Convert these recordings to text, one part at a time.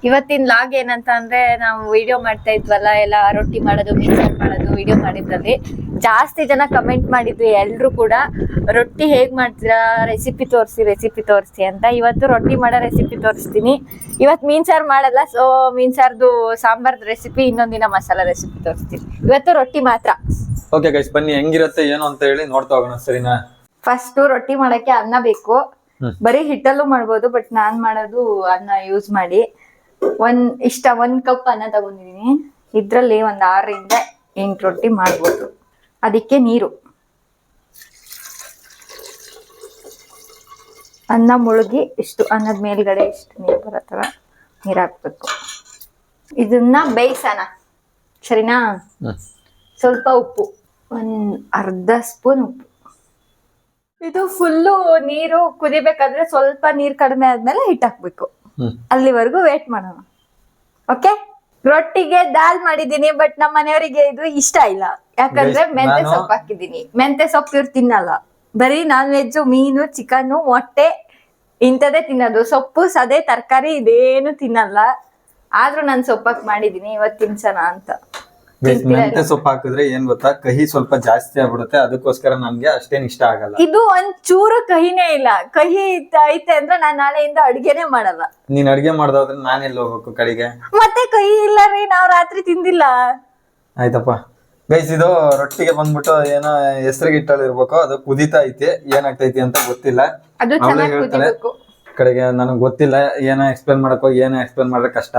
ಇವತ್ತಿನ ಲಾಗ್ ಏನಂತ ಅಂದ್ರೆ ನಾವು ವಿಡಿಯೋ ಮಾಡ್ತಾ ಇದ್ವಲ್ಲ, ಎಲ್ಲ ರೊಟ್ಟಿ ಮಾಡೋದು ಮಿಕ್ಸರ್ ಮಾಡೋದು ವಿಡಿಯೋ ಮಾಡಿದ್ರಲ್ಲಿ ಜಾಸ್ತಿ ಜನ ಕಮೆಂಟ್ ಮಾಡಿದ್ವಿ ಎಲ್ರು ಕೂಡ, ರೊಟ್ಟಿ ಹೇಗ್ ಮಾಡ್ತೀರಾ ರೆಸಿಪಿ ತೋರಿಸಿ ಅಂತ. ಇವತ್ತು ರೊಟ್ಟಿ ಮಾಡೋ ರೆಸಿಪಿ ತೋರಿಸ್ತೀನಿ. ಇವತ್ತು ಮೀನ್ ಸಾರು ಮಾಡಲ್ಲ, ಸೊ ಮೀನ್ ಸಾರ್ದು ಸಾಂಬಾರ್ದು ರೆಸಿಪಿ ಇನ್ನೊಂದಿನ ಮಸಾಲಾ ರೆಸಿಪಿ ತೋರಿಸ್ತೀನಿ. ಇವತ್ತು ರೊಟ್ಟಿ ಮಾತ್ರ. ಓಕೆ ಗೈಸ್, ಬನ್ನಿ ಹೆಂಗಿರುತ್ತೆ ಏನು ಅಂತ ಹೇಳಿ ನೋಡ್ತಾ ಹೋಗೋಣ, ಸರಿನಾ? ಫಸ್ಟ್ ರೊಟ್ಟಿ ಮಾಡಕ್ಕೆ ಅನ್ನ ಬೇಕು. ಬರೀ ಹಿಟ್ಟಲ್ಲೂ ಮಾಡ್ಬೋದು, ಬಟ್ ನಾನ್ ಮಾಡೋದು ಅನ್ನ ಯೂಸ್ ಮಾಡಿ. ಒಂದ್ ಕಪ್ ಅನ್ನ ತಗೊಂಡಿದೀನಿ. ಇದ್ರಲ್ಲಿ ಒಂದ್ 6 ರಿಂದ 8 ರೊಟ್ಟಿ ಮಾಡ್ಬೋದು. ಅದಕ್ಕೆ ನೀರು, ಅನ್ನ ಮುಳುಗಿ ಇಷ್ಟು ಅನ್ನದ ಮೇಲ್ಗಡೆ ಇಷ್ಟು ನೀರು ಬರತ್ತವ ನೀರ್ ಹಾಕ್ಬೇಕು. ಇದನ್ನ ಬೇಯಿಸೋಣ, ಸರಿನಾ? ಸ್ವಲ್ಪ ಉಪ್ಪು, ಅರ್ಧ ಸ್ಪೂನ್ ಉಪ್ಪು. ಇದು ಫುಲ್ಲು ನೀರು ಕುದಿಬೇಕಾದ್ರೆ ಸ್ವಲ್ಪ ನೀರ್ ಕಡಿಮೆ ಆದ್ಮೇಲೆ ಹಿಟ್ಟು ಹಾಕ್ಬೇಕು. ಅಲ್ಲಿವರೆಗೂ ವೇಟ್ ಮಾಡೋಣ. ಓಕೆ, ರೊಟ್ಟಿಗೆ ದಾಲ್ ಮಾಡಿದೀನಿ, ಬಟ್ ನಮ್ಮ ಮನೆಯವರಿಗೆ ಇದು ಇಷ್ಟ ಇಲ್ಲ. ಯಾಕಂದ್ರೆ ಮೆಂತೆ ಸೊಪ್ಪು ಹಾಕಿದೀನಿ. ಮೆಂತೆ ಸೊಪ್ಪು ಇವ್ರು ತಿನ್ನಲ್ಲ, ಬರೀ ನಾನ್ ವೆಜ್, ಮೀನು, ಚಿಕನ್, ಮೊಟ್ಟೆ ಇಂಥದೇ ತಿನ್ನೋದು. ಸೊಪ್ಪು, ಸದೆ, ತರಕಾರಿ ಇದೇನು ತಿನ್ನಲ್ಲ. ಆದ್ರೂ ನಾನು ಸೊಪ್ಪಾಕಿ ಮಾಡಿದೀನಿ, ಇವತ್ತು ತಿನ್ಸೋಣ ಅಂತ. ಮೆಂತೆ ಸೊಪ್ಪು ಹಾಕಿದ್ರೆ ಏನ್ ಗೊತ್ತಾ, ಕಹಿ ಸ್ವಲ್ಪ ಜಾಸ್ತಿ ಆಗ್ಬಿಡುತ್ತೆ. ಅದಕ್ಕೋಸ್ಕರ ನನ್ಗೆ ಅಷ್ಟೇನ್ ಇಷ್ಟ ಆಗಲ್ಲ. ಇದು ಒಂದ್ ಚೂರು ಕಹಿನೇ ಇಲ್ಲ. ಕಹಿ ಐತೆ ಅಂದ್ರೆ ನಾನ್ ನಾಳೆಯಿಂದ ಅಡ್ಗೆನೆ ಮಾಡಲ್ಲ. ನೀನ್ ಅಡ್ಗೆ ಮಾಡ್ದೋದ್ರೆ ನಾನ್ ಎಲ್ಲಿ ಹೋಗ್ಬೇಕು ಕಡೆಗೆ? ಮತ್ತೆ ಕಹಿ ಇಲ್ಲ ರೀ, ನಾವ್ ರಾತ್ರಿ ತಿಂದಿಲ್ಲ. ಆಯ್ತಪ್ಪ ಗೈಸ್, ಇದು ರೊಟ್ಟಿಗೆ ಬಂದ್ಬಿಟ್ಟು ಏನೋ ಹೆಸರಿಗೆ ಇಟ್ಟಲ್ಲಿರ್ಬೇಕು. ಅದು ಕುದೀತಾ ಐತಿ, ಏನಾಗ್ತೈತಿ ಅಂತ ಗೊತ್ತಿಲ್ಲ. ಅವಳೇ ಹೇಳ್ತಾಳೆ ಕಡೆಗೆ, ನನಗ್ ಗೊತ್ತಿಲ್ಲ. ಏನೋ ಎಕ್ಸ್ಪ್ಲೇನ್ ಮಾಡಿದ್ರೆ ಕಷ್ಟ.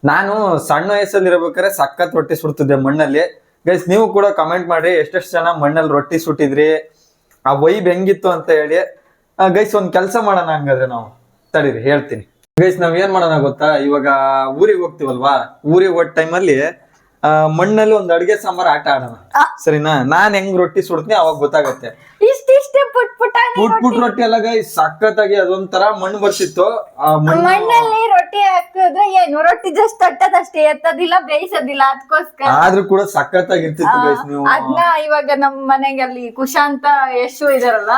ನಾನು ಸಣ್ಣ ವಯಸ್ಸಲ್ಲಿ ಇರ್ಬೇಕಾದ್ರೆ ಸಖತ್ ರೊಟ್ಟಿ ಸುಡ್ತಿದ್ದೆ ಮಣ್ಣಲ್ಲಿ. ಗೈಸ್, ನೀವು ಕೂಡ ಕಮೆಂಟ್ ಮಾಡ್ರಿ, ಎಷ್ಟೆಷ್ಟು ಜನ ಮಣ್ಣಲ್ಲಿ ರೊಟ್ಟಿ ಸುಟ್ಟಿದ್ರಿ, ಆ ವೈಬ್ ಹೆಂಗಿತ್ತು ಅಂತ ಹೇಳಿ. ಗೈಸ್, ಒಂದ್ ಕೆಲಸ ಮಾಡೋಣ ಹಂಗಾದ್ರೆ ನಾವು. ತಡೀರಿ ಹೇಳ್ತೀನಿ. ಗೈಸ್, ನಾವ್ ಏನ್ ಮಾಡೋಣ ಗೊತ್ತಾ, ಇವಾಗ ಊರಿಗೆ ಹೋಗ್ತಿವಲ್ವಾ, ಊರಿಗೆ ಹೋದ ಟೈಮಲ್ಲಿ ಮಣ್ಣಲ್ಲಿ ಒಂದ್ ಅಡ್ಗೆ ಸಾಂಬಾರ್ ಆಟ ಆಡೋಣ, ಸರಿನಾ? ನಾನ್ ಹೆಂಗ್ ರೊಟ್ಟಿ ಸುಡ್ತೀನಿ ಅವಾಗ ಗೊತ್ತಾಗತ್ತೆ. ಇಷ್ಟಿಷ್ಟೇ ಪುಟ್ ರೊಟ್ಟಿ ಎಲ್ಲ ಗೈಸ್ ಸಖತ್ತಾಗಿ ಅದೊಂಥರ ಮಣ್ಣು ಬರ್ತಿತ್ತು. ಮಣ್ಣಲ್ಲಿ ರೊಟ್ಟಿ ಹಾಕಿದ್ರೆ ಏನು, ರೊಟ್ಟಿ ಜಸ್ಟ್ ತಟ್ಟದಷ್ಟೇ, ಎತ್ತದಿಲ್ಲ, ಬೇಯಿಸೋದಿಲ್ಲ. ಅದಕ್ಕೋಸ್ಕರ ಆದ್ರೂ ಕೂಡ ಸಖತ್ತಾಗಿರ್ತಿತ್ತು ಗೈಸ್. ನೀವು ಅದನ್ನ ಇವಾಗ ನಮ್ ಮನೆಗೆ ಅಲ್ಲಿ ಕುಶಾಂತ ಯಶು ಇದಾರಲ್ಲ,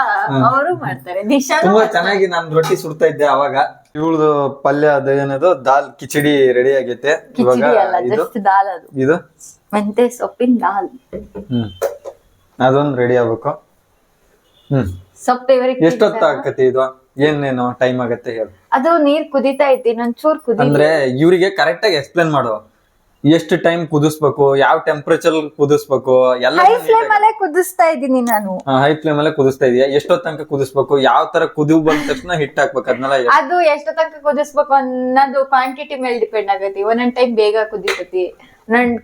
ಅವರು ಮಾಡ್ತಾರೆ. ತುಂಬಾ ಚೆನ್ನಾಗಿ ನಾನ್ ರೊಟ್ಟಿ ಸುಡ್ತಾ ಇದ್ದೆ ಅವಾಗ. ಇವಳ್ದು ಪಲ್ಯ ಅದು ಏನದು ದಾಲ್ ಕಿಚಡಿ ರೆಡಿ ಆಗೈತೆ. ಇದು ಮೆಂತೆ ಸೊಪ್ಪಿನ ದಾಲ್, ಅದೊಂದು ರೆಡಿ ಆಗ್ಬೇಕು. ಸೊಪ್ಪು ಎಷ್ಟೊತ್ತ ಆಕತಿ ಇದು? ಏನೇನು ಟೈಮ್ ಆಗತ್ತೆ ಹೇಳು. ಅದು ನೀರ್ ಕುದಿತಾ ಐತಿ, ಚೂರ್ ಕುದಿ. ಅಂದ್ರೆ ಇವ್ರಿಗೆ ಕರೆಕ್ಟ್ ಆಗಿ ಎಕ್ಸ್ಪ್ಲೇನ್ ಮಾಡು, ಎಷ್ಟು ಟೈಮ್ ಕುದಿಸ್ಬೇಕು, ಯಾವ ಟೆಂಪರೇಚರ್ ಕುದಿಸ್ಬೇಕು ಎಲ್ಲ. ಹೈ ಫ್ಲೇಮ್ ಅಲ್ಲೇ ಕುದಿಸ್ತಾ ಇದೀನಿ ನಾನು. ಹೈ ಫ್ಲೇಮ್ ಅಲ್ಲೇ ಕುದಿಸ್ತಾ ಇದೀಯ. ಎಷ್ಟೊತ್ತ ತನಕ ಕುದಿಸ್ಬೇಕು, ಯಾವ ತರ ಕುದಿ ಬಂದ ತಕ್ಷಣ ಹಿಟ್ ಹಾಕ್ಬೇಕು, ಅದನ್ನೆಲ್ಲ. ಅದು ಎಷ್ಟೋ ತನಕ ಕುದಿಸ್ಬೇಕು ಅನ್ನೋದು ಕ್ವಾಂಟಿಟಿ ಮೇಲೆ ಡಿಪೆಂಡ್ ಆಗತಿ. ಒಂದೊಂದ್ ಟೈಮ್ ಬೇಗ ಕುದಿತತಿ,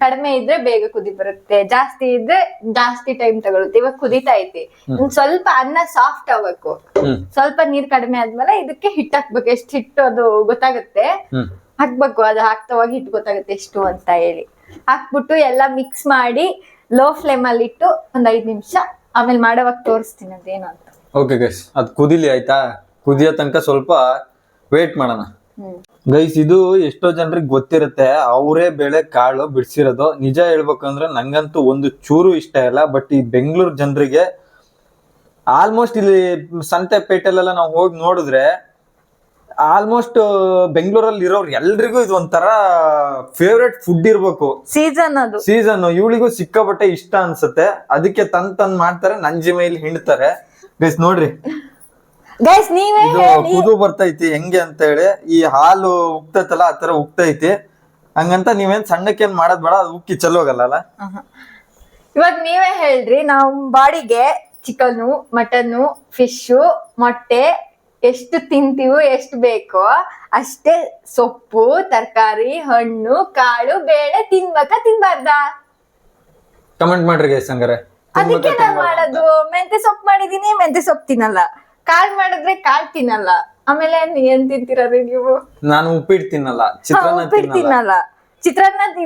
ಕಡಿಮೆ ಇದ್ರೆ ಬೇಗ ಕುದಿ ಬರುತ್ತೆ, ಜಾಸ್ತಿ ಇದ್ರೆ ಜಾಸ್ತಿ ಟೈಮ್ ತಗೊಳುತ್ತೆ. ಇವಾಗ ಕುದಿತಾ ಐತಿ, ಸ್ವಲ್ಪ ಅನ್ನ ಸಾಫ್ಟ್ ಆಗ್ಬೇಕು. ಸ್ವಲ್ಪ ನೀರ್ ಕಡಿಮೆ ಆದ್ಮೇಲೆ ಇದಕ್ಕೆ ಹಿಟ್ಟು ಹಾಕ್ಬೇಕು. ಎಷ್ಟು ಹಿಟ್ಟು ಅದು ಗೊತ್ತಾಗುತ್ತೆ, ಹಾಕ್ಬೇಕು. ಅದು ಹಾಕ್ತವಾಗ ಹಿಟ್ಟು ಗೊತ್ತಾಗುತ್ತೆ ಎಷ್ಟು ಅಂತ ಹೇಳಿ. ಹಾಕ್ಬಿಟ್ಟು ಎಲ್ಲ ಮಿಕ್ಸ್ ಮಾಡಿ ಲೋ ಫ್ಲೇಮ್ ಅಲ್ಲಿ ಇಟ್ಟು ಒಂದ್ 5 ನಿಮಿಷ, ಆಮೇಲೆ ಮಾಡೋವಾಗ ತೋರಿಸ್ತೀನಿ ಅದೇನು ಅಂತ. ಓಕೆ ಗೈಸ್, ಅದ್ ಕುದಿಲಿ ಆಯ್ತಾ? ಕುದಿಯೋ ತನಕ ಸ್ವಲ್ಪ ವೇಟ್ ಮಾಡೋಣ. ಗೈಸ್, ಇದು ಎಷ್ಟೋ ಜನರಿಗೆ ಗೊತ್ತಿರುತ್ತೆ, ಅವರೇ ಬೇಳೆ ಕಾಳು ಬಿಡ್ಸಿರೋದು. ನಿಜ ಹೇಳ್ಬೇಕಂದ್ರೆ ನಂಗಂತೂ ಒಂದು ಚೂರು ಇಷ್ಟ ಇಲ್ಲ. ಬಟ್ ಈ ಬೆಂಗಳೂರು ಜನರಿಗೆ ಆಲ್ಮೋಸ್ಟ್ ಇಲ್ಲಿ ಸಂತೆ ಪೇಟೆಲೆಲ್ಲ ನಾವು ಹೋಗಿ ನೋಡಿದ್ರೆ ಆಲ್ಮೋಸ್ಟ್ ಬೆಂಗಳೂರಲ್ಲಿ ಇರೋರು ಎಲ್ರಿಗೂ ಇದು ಒಂಥರ ಫೇವ್ರೆಟ್ ಫುಡ್ ಇರ್ಬೇಕು. ಸೀಸನ್ ಇವಳಿಗೂ ಸಿಕ್ಕಾಪಟ್ಟೆ ಇಷ್ಟ ಅನ್ಸುತ್ತೆ. ಅದಕ್ಕೆ ತಂದ್ ಮಾಡ್ತಾರೆ, ನಂಜಿ ಮೈಲಿ ಹಿಂಡ್ತಾರೆ. ಗೈಸ್ ನೋಡ್ರಿ, ಇದು ಕುದು ಬರ್ತೈತಿ ಹೆಂಗೆ ಅಂತ ಹೇಳಿ. ಈ ಹಾಲು ಉಕ್ತೈತಲ್ಲ, ಆ ತರ ಉಕ್ತೈತಿ. ಹಂಗಂತ ನೀವೇನ್ ಸಣ್ಣಕ್ಕೇನ್ ಮಾಡೋದ್ ಬೇಡ, ಅದು ಉಕ್ಕಿ ಚಲೋಗಲ್ಲ. ಇವಾಗ ನೀವೇ ಹೇಳ್ರಿ, ನಾವು ಬಾಡಿಗೆ ಚಿಕನ್ನು, ಮಟನ್ನು, ಫಿಶು, ಮೊಟ್ಟೆ ಎಷ್ಟು ತಿಂತೀವೋ, ಎಷ್ಟು ಬೇಕೋ ಅಷ್ಟೇ ಸೊಪ್ಪು, ತರಕಾರಿ, ಹಣ್ಣು, ಕಾಳು, ಬೇಳೆ ತಿನ್ಬೇಕಾ ತಿನ್ಬಾರ್ದಾ? ಕಮೆಂಟ್ ಮಾಡ್ರಿ ಗೈಸ್. ಹಂಗಾರೆ ಅದಕ್ಕೆ ನಾನ್ ಮಾಡೋದು. ಮೆಂತೆ ಸೊಪ್ಪು ಮಾಡಿದೀನಿ, ಮೆಂತೆ ಸೊಪ್ಪು ತಿನ್ನಲ್ಲ. ಕಾಳ್ ಮಾಡಿದ್ರೆ ಕಾಳ್ ತಿನ್ನಲ್ಲ. ಆಮೇಲೆ ಏನ್ ತಿಂತೀರಿ ನೀವು? ನಾನು ಉಪ್ಪಿಟ್ಟು ತಿನ್ನಲ್ಲ, ಚಿತ್ರಾನ್ನ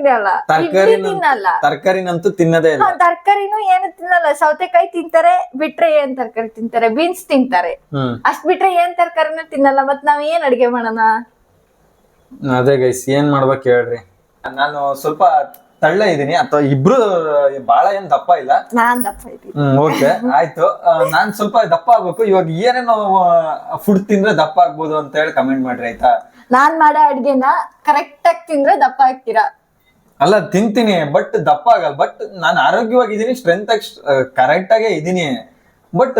ತಿನ್ನಲ್ಲ, ಇಡ್ಲಿ ತಿನ್ನಲ್ಲ. ತರಕಾರಿನಂತೂ ತಿನ್ನದೇ ಇಲ್ಲ. ತರಕಾರಿನೂ ಏನು ತಿನ್ನಲ್ಲ. ಸೌತೆಕಾಯಿ ತಿಂತಾರೆ, ಬಿಟ್ರೆ ಏನ್ ತರಕಾರಿ ತಿಂತಾರೆ? ಬೀನ್ಸ್ ತಿಂತಾರೆ, ಅಷ್ಟ್ ಬಿಟ್ರೆ ಏನ್ ತರಕಾರಿನೂ ತಿನ್ನಲ್ಲ. ಮತ್ ನಾವ್ ಏನ್ ಅಡ್ಗೆ ಮಾಡೋಣ? ಅದೇ ಗೈಸ್, ಏನ್ ಮಾಡ್ಬೇಕು ಹೇಳ್ರಿ. ನಾನು ಸ್ವಲ್ಪ ತಳ್ಳ ಇದೀನಿ ಅಥವಾ ಇಬ್ರು ಬಾಳ ಏನ್ ದಪ್ಪ ಇಲ್ಲ. ನಾನ್ ದಪ್ಪ ಇದ್ದೀನಿ. ಓಕೆ ಆಯ್ತು. ನಾನ್ ಸ್ವಲ್ಪ ದಪ್ಪ ಆಗ್ಬೇಕು. ಇವಾಗ ಏನೇನೋ ಫುಡ್ ತಿಂದ್ರೆ ದಪ್ಪ ಆಗ್ಬೋದು ಅಂತ ಹೇಳಿ ಕಮೆಂಟ್ ಮಾಡ್ರಿ ಆಯ್ತಾ. ನಾನ್ ಮಾಡೋ ಅಡ್ಗೆನ ಕರೆಕ್ಟ್ ಆಗಿ ತಿಂದ್ರೆ ದಪ್ಪ ಆಗ್ತೀರಾ. ಅಲ್ಲ ತಿಂತೀನಿ ಬಟ್ ದಪ್ಪ ಆಗಲ್ಲ. ಬಟ್ ನಾನು ಆರೋಗ್ಯವಾಗಿದ್ದೀನಿ, ಸ್ಟ್ರೆಂತ್ ಆಗಿ ಕರೆಕ್ಟ್ ಆಗೇ ಇದೀನಿ. ಬಟ್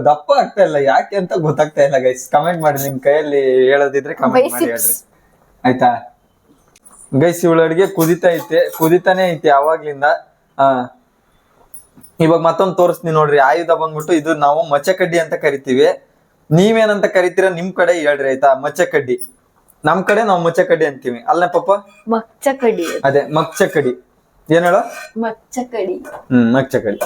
ದಪ್ಪ ಆಗ್ತಾ ಇಲ್ಲ, ಯಾಕೆ ಅಂತ ಗೊತ್ತಾಗ್ತಾ ಇಲ್ಲ ಗೈಸ್. ಕಮೆಂಟ್ ಮಾಡಿ, ನಿಮ್ ಕೈಯಲ್ಲಿ ಹೇಳೋದಿದ್ರೆ ಕಮೆಂಟ್ ಮಾಡಿ ಹೇಳ್ರಿ ಆಯ್ತಾ. ಗೈಸ್ ಇವಳ ಅಡಿಗೆ ಕುದಿತಾನೆ ಐತೆ ಅವಾಗ್ಲಿಂದ. ಇವಾಗ ಮತ್ತೊಂದು ತೋರಿಸ್ತೀನಿ ನೋಡ್ರಿ. ಆಯುಧ ಬಂದ್ಬಿಟ್ಟು ಇದು ನಾವು ಮಚ್ಚಕಡ್ಡಿ ಅಂತ ಕರಿತೀವಿ. ನೀವೇನಂತ ಕರಿತೀರಾ ನಿಮ್ ಕಡೆ ಹೇಳ್ರಿ ಆಯ್ತಾ. ಮಚ್ಚಕಡ್ಡಿ ನಮ್ ಕಡೆ ನಾವು ಮಚ್ಚಕಡ್ಡಿ ಅಂತೀವಿ. ಅಲ್ಲ ಪಾಪ ಮಚ್ಚಕಡಿ. ಅದೇ ಮಚ್ಚಕಡಿ. ಏನ್ ಹೇಳೋ ಮಚ್ಚಕಡಿ. ಮಚ್ಚಕಡಿ.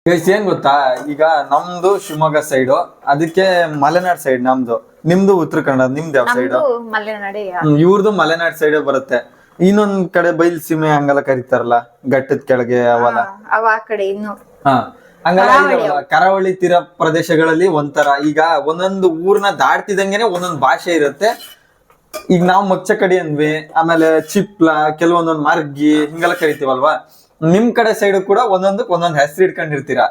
ಗೈಸ್ ಏನ್ ಗೊತ್ತಾ, ಈಗ ನಮ್ದು ಶಿವಮೊಗ್ಗ ಸೈಡು, ಅದಕ್ಕೆ ಮಲೆನಾಡ್ ಸೈಡ್ ನಮ್ದು. ನಿಮ್ದು ಉತ್ತರ ಕನ್ನಡ. ನಿಮ್ದು ಯಾವ ಸೈಡ್? ಮಲೆನಾಡೆ. ಇವ್ರದ್ದು ಮಲೆನಾಡ್ ಸೈಡ್ ಬರುತ್ತೆ. ಇನ್ನೊಂದ್ ಕಡೆ ಬೈಲ್ ಸೀಮೆ ಹಂಗೆಲ್ಲ ಕರೀತಾರಲ್ಲ, ಘಟ್ಟದ ಕೆಳಗೆ ಅವಲ್ಲ. ಅವ ಆ ಕಡೆ ಇನ್ನು ಹಂಗಲ್ಲ. ಕರಾವಳಿ ತೀರ ಪ್ರದೇಶಗಳಲ್ಲಿ ಒಂಥರ, ಈಗ ಒಂದೊಂದು ಊರ್ನ ದಾಟ್ತಿದಂಗೆನೆ ಒಂದೊಂದು ಭಾಷೆ ಇರುತ್ತೆ. ಈಗ ನಾವು ಮಚ್ಚಕಡಿ ಅಂದ್ವಿ, ಆಮೇಲೆ ಚಿಪ್ಲ, ಕೆಲವೊಂದೊಂದು ಮಾರ್ಗಿ ಹಿಂಗೆಲ್ಲ ಕರಿತೀವಲ್ವಾ. ನಿಮ್ ಕಡೆ ಸೈಡ್ ಕೂಡ ಒಂದೊಂದಕ್ಕೆ ಒಂದೊಂದು ಹೆಸರು ಇಟ್ಕೊಂಡಿರ್ತೀರಾ.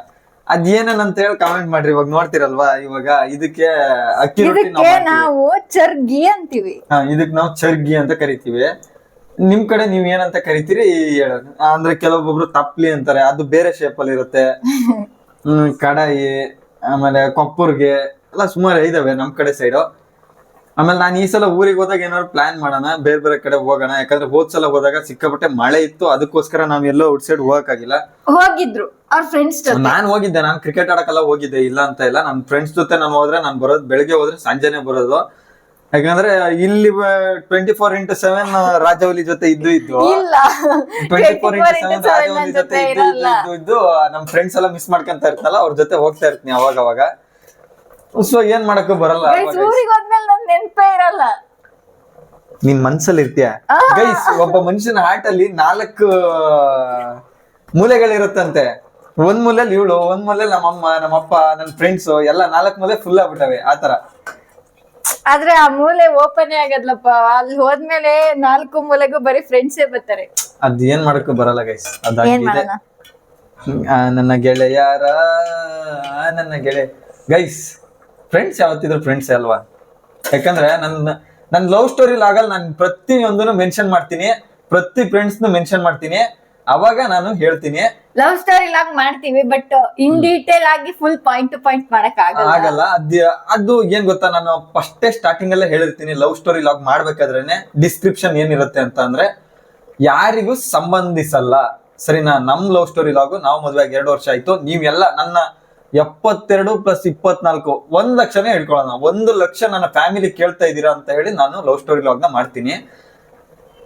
ಅದ್ ಏನೇನಂತ ಹೇಳಿ ಕಮೆಂಟ್ ಮಾಡ್ರಿ. ಇವಾಗ ನೋಡ್ತಿರಲ್ವಾ, ಇವಾಗ ಇದಕ್ಕೆ ಅಕ್ಕಿ ರೊಟ್ಟಿ ನಾವು ಚರ್ಗಿ ಅಂತೀವಿ. ಇದಕ್ ನಾವು ಚರ್ಗಿ ಅಂತ ಕರಿತೀವಿ. ನಿಮ್ ಕಡೆ ನೀವ್ ಏನಂತ ಕರಿತೀರಿ ಹೇಳೋದು. ಅಂದ್ರೆ ಕೆಲವೊಬ್ಬೊಬ್ರು ತಪ್ಲಿ ಅಂತಾರೆ, ಅದು ಬೇರೆ ಶೇಪ್ ಅಲ್ಲಿ ಇರುತ್ತೆ. ಕಡಾಯಿ, ಆಮೇಲೆ ಕೊಪ್ಪರ್ಗೆ ಎಲ್ಲ ಸುಮಾರು ಇದಾವೆ ನಮ್ ಕಡೆ ಸೈಡು. ಆಮೇಲೆ ನಾನು ಈ ಸಲ ಊರಿಗೆ ಹೋದಾಗ ಏನಾದ್ರು ಪ್ಲಾನ್ ಮಾಡೋಣ, ಬೇರೆ ಬೇರೆ ಕಡೆ ಹೋಗೋಣ. ಯಾಕಂದ್ರೆ ಹೋದ್ಸಲ ಹೋದಾಗ ಸಿಕ್ಕಾಪಟ್ಟೆ ಮಳೆ ಇತ್ತು, ಅದಕ್ಕೋಸ್ಕರ ನಾವ್ ಎಲ್ಲೋ ಔಟ್ ಸೈಡ್ ಹೋಗಕ್ಕಾಗಿಲ್ಲ. ಹೋಗಿದ್ರು ಅವ್ರ ಫ್ರೆಂಡ್ಸ್ ಜೊತೆ. ನಾನ್ ಹೋಗಿದ್ದೆ, ನಾನು ಕ್ರಿಕೆಟ್ ಆಡಕ್ಕೆಲ್ಲ ಹೋಗಿದ್ದೆ, ಇಲ್ಲ ಅಂತ ಇಲ್ಲ. ನನ್ ಫ್ರೆಂಡ್ಸ್ ಜೊತೆ ನಾನು ಹೋದ್ರೆ, ನಾನು ಬರೋದು ಬೆಳಗ್ಗೆ ಹೋದ್ರೆ ಸಂಜೆನೆ ಬರೋದು. ಯಾಕಂದ್ರೆ ಇಲ್ಲಿ 24x7 ರಾಜವಲಿ ಜೊತೆ ಇದ್ದು 24x7 ರಾಜವಲಿ ಜೊತೆ ಇದ್ದು ನಮ್ ಫ್ರೆಂಡ್ಸ್ ಎಲ್ಲ ಮಿಸ್ ಮಾಡ್ಕೊಂತ ಇರ್ತಲ್ಲ, ಅವ್ರ ಜೊತೆ ಹೋಗ್ತಾ ಇರ್ತೀನಿ ಅವಾಗ. ಸೊ ಏನ್ ಮಾಡಕ್ಕೂ ಬರಲ್ಲ. ಊರಿಗೆ ಹೋದ್ಮೇಲೆ ನನ್ ನೆನ್ಪೇ ಇರಲ್ಲ. ನಿನ್ ಮನ್ಸಲ್ಲಿ ಇರ್ತೀಯ ಗೈಸ್. ಒಬ್ಬ ಮನುಷ್ಯನ ಹಾರ್ಟ್ ಅಲ್ಲಿ 4 ಮೂಲೆಗಳಿರುತ್ತಂತೆ. ಒಂದ್ ಮೂಲೆಯಲ್ಲಿ ಇವಳು, ಒಂದ್ ಮೂಲೆಯಲ್ಲಿ ನಮ್ಮಮ್ಮ, ನಮ್ಮಪ್ಪ, ನನ್ ಫ್ರೆಂಡ್ಸ್ ಎಲ್ಲ 4 ಮೂಲೆ ಫುಲ್ ಆಗ್ಬಿಟ್ಟವೆ ಆತರ. ಆದ್ರೆ ಆ ಮೂಲೆ ಓಪನ್ ಆಗದ್ಲಪ್ಪ. ಅಲ್ಲಿ ಹೋದ್ಮೇಲೆ 4 ಮೂಲೆಗೂ ಬರೀ ಫ್ರೆಂಡ್ಸೇ ಬರ್ತಾರೆ. ಅದ್ ಏನ್ ಮಾಡಕ್ಕೂ ಬರಲ್ಲ ಗೈಸ್. ಅದಾಗಿದೆ. ನನ್ನ ಗೆಳೆಯರ ನನ್ನ ಗೆಳೆಯ ಗೈಸ್. ಫ್ರೆಂಡ್ಸ್ ಯಾವತ್ತಿದ್ರು ಫ್ರೆಂಡ್ಸ್ ಅಲ್ವಾ. ಯಾಕಂದ್ರೆ ನನ್ ಲವ್ ಸ್ಟೋರಿಲಿ ಆಗಲ್ಲ. ನಾನು ಪ್ರತಿಯೊಂದನ್ನು ಮೆನ್ಷನ್ ಮಾಡ್ತೀನಿ, ಪ್ರತಿ ಫ್ರೆಂಡ್ಸ್ ಮೆನ್ಷನ್ ಮಾಡ್ತೀನಿ, ಅವಾಗ ನಾನು ಹೇಳ್ತೀನಿ. ಲವ್ ಸ್ಟೋರಿ ಲಾಗ್ ಮಾಡ್ತೀವಿ, ಬಟ್ ಇನ್ ಡೀಟೇಲ್ ಆಗಿ ಫುಲ್ ಪಾಯಿಂಟ್ ಟು ಪಾಯಿಂಟ್ ಮಾಡಕ್ ಆಗಲ್ಲ. ಅದು ಏನ್ ಗೊತ್ತಾ, ನಾನು ಫಸ್ಟ್ ಸ್ಟಾರ್ಟಿಂಗ್ ಅಲ್ಲೇ ಹೇಳಿರ್ತೀನಿ, ಲವ್ ಸ್ಟೋರಿ ಲಾಗ್ ಮಾಡ್ಬೇಕಾದ್ರೇನೆ ಡಿಸ್ಕ್ರಿಪ್ಷನ್ ಏನಿರುತ್ತೆ ಅಂತ ಅಂದ್ರೆ, ಯಾರಿಗೂ ಸಂಬಂಧಿಸಲ್ಲ ಸರಿನಾ. ನಮ್ ಲವ್ ಸ್ಟೋರಿ ಲಾಗು, ನಾವು ಮದ್ವೆ ಆಗಿ 2 ವರ್ಷ ಆಯ್ತು. ನೀವೆಲ್ಲ ನನ್ನ 72 + 24 1 ಲಕ್ಷನೇ ಹೇಳ್ಕೊಳ್ಳೋಣ. 1 ಲಕ್ಷ ನನ್ನ ಫ್ಯಾಮಿಲಿ ಕೇಳ್ತಾ ಇದ್ದೀರಾ ಅಂತ ಹೇಳಿ ನಾನು ಲವ್ ಸ್ಟೋರಿ ಲಾಗ್ನ ಮಾಡ್ತೀನಿ.